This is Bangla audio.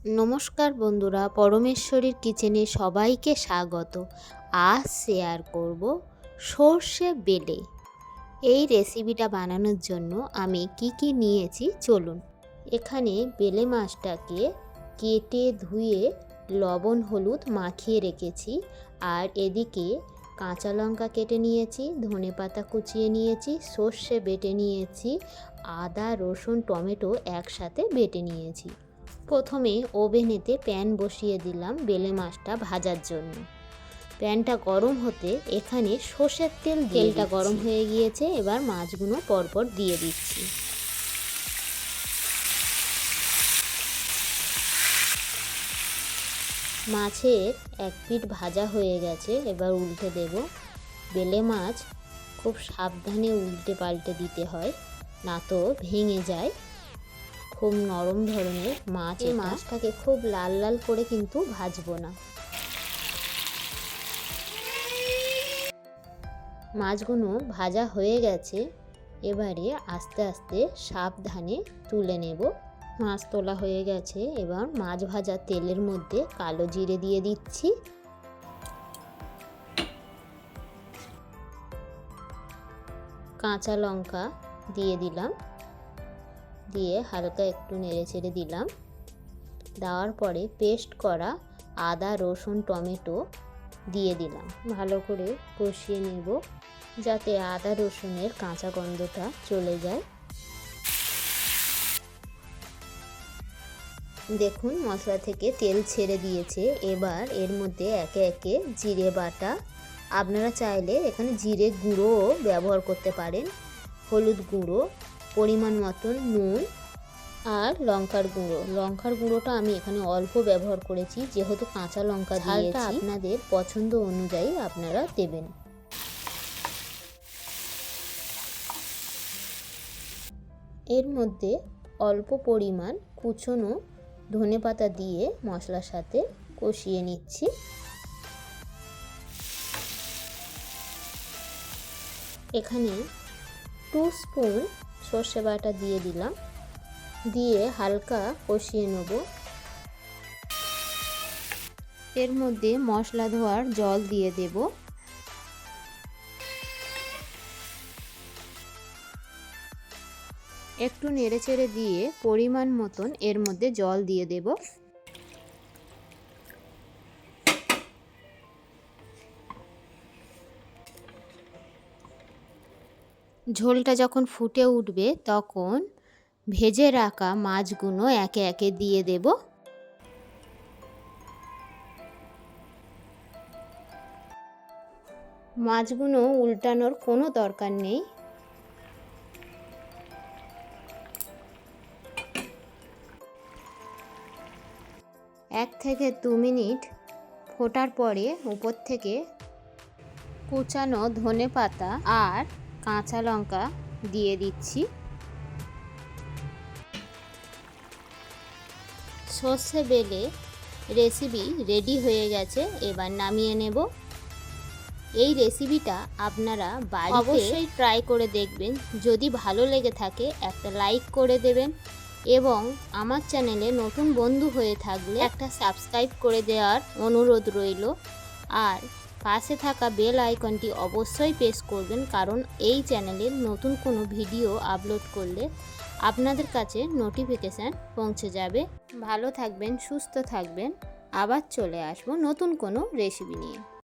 নমস্কার বন্ধুরা, পরমেশ্বরীর কিচেনে সবাইকে স্বাগত। আজ শেয়ার করব সর্ষে বেলে। এই রেসিপিটা বানানোর জন্য আমি কি নিয়েছি চলুন। এখানে বেলে মাছটাকে কেটে ধুয়ে লবণ হলুদ মাখিয়ে রেখেছি, আর এদিকে কাঁচা লঙ্কা কেটে নিয়েছি, ধনেপাতা কুচিয়ে নিয়েছি, সর্ষে বেটে নিয়েছি, আদা রসুন টমেটো একসাথে বেটে নিয়েছি। প্রথমে ওভেনেতে প্যান বসিয়ে দিলাম তেলে মাছটা ভাজার জন্য। প্যানটা গরম হতে এখানে সর্ষের তেলটা গরম হয়ে গিয়েছে। এবার মাছগুলো পরপর দিয়ে দিচ্ছি। মাছের এক পিঠ ভাজা হয়ে গেছে, এবার উল্টে দেব। বেলে মাছ খুব সাবধানে উল্টে পাল্টে দিতে হয়, না তো ভেঙে যায়। খুব নরম ধরনের মাছ, এই মাছটাকে খুব লাল লাল করে কিন্তু ভাজবো না। মাছগুলো ভাজা হয়ে গেছে, এবারে আস্তে আস্তে সাবধানে তুলে নেব। মাছ তোলা হয়ে গেছে, এবার মাছ ভাজা তেলের মধ্যে কালো জিরে দিয়ে দিচ্ছি, কাঁচা লঙ্কা দিয়ে দিলাম, দিয়ে হালকা একটু নেড়ে চেড়ে দিলাম। দেওয়ার পরে পেস্ট করা আদা রসুন টমেটো দিয়ে দিলাম। ভালো করে কষিয়ে নেব যাতে আদা রসুনের কাঁচা গন্ধটা চলে যায়। দেখুন মশলা থেকে তেল ছেড়ে দিয়েছে। এবার এর মধ্যে একে একে জিরে বাটা, আপনারা চাইলে এখানে জিরে গুঁড়োও ব্যবহার করতে পারেন, হলুদ গুঁড়ো, পরিমাণ মতন নুন আর লঙ্কার গুঁড়ো। লঙ্কার গুঁড়োটা আমি এখানে অল্প ব্যবহার করেছি, যেহেতু কাঁচা লঙ্কা দিয়েছি। আপনাদের পছন্দ অনুযায়ী আপনারা দেবেন। এর মধ্যে অল্প পরিমাণ কুচনো ধনেপাতা দিয়ে মশলার সাথে কষিয়ে নিচ্ছি। এখানে 2 স্পুন সর্ষে বাটা দিয়ে দিলাম, দিয়ে হালকা কষিয়ে নেব। এর মধ্যে মশলা ধোয়ার জল দিয়ে দেব। একটু নেড়েচেড়ে দিয়ে পরিমাণ মতন এর মধ্যে জল দিয়ে দেব। ঝোলটা যখন ফুটে উঠবে তখন ভেজে রাখা মাছগুলো একে একে দিয়ে দেব। মাছগুলো উল্টানোর কোনো দরকার নেই। এক থেকে 2 মিনিট ফোটার পরে উপর থেকে কুচানো ধনেপাতা আর কাঁচা লঙ্কা দিয়ে দিচ্ছি। সর্ষে বেলে রেসিপি রেডি হয়ে গেছে, এবার নামিয়ে নেব। এই রেসিপিটা আপনারা বাড়িতে অবশ্যই ট্রাই করে দেখবেন। যদি ভালো লেগে থাকে একটা লাইক করে দেবেন, এবং আমার চ্যানেলে নতুন বন্ধু হয়ে থাকলে একটা সাবস্ক্রাইব করে দেওয়ার অনুরোধ রইল। আর পাশে থাকা বেল আইকনটি অবশ্যই প্রেস করবেন, কারণ এই চ্যানেলে নতুন কোনো ভিডিও আপলোড করলে আপনাদের কাছে নোটিফিকেশান পৌঁছে যাবে। ভালো থাকবেন, সুস্থ থাকবেন, আবার চলে আসবো নতুন কোনো রেসিপি নিয়ে।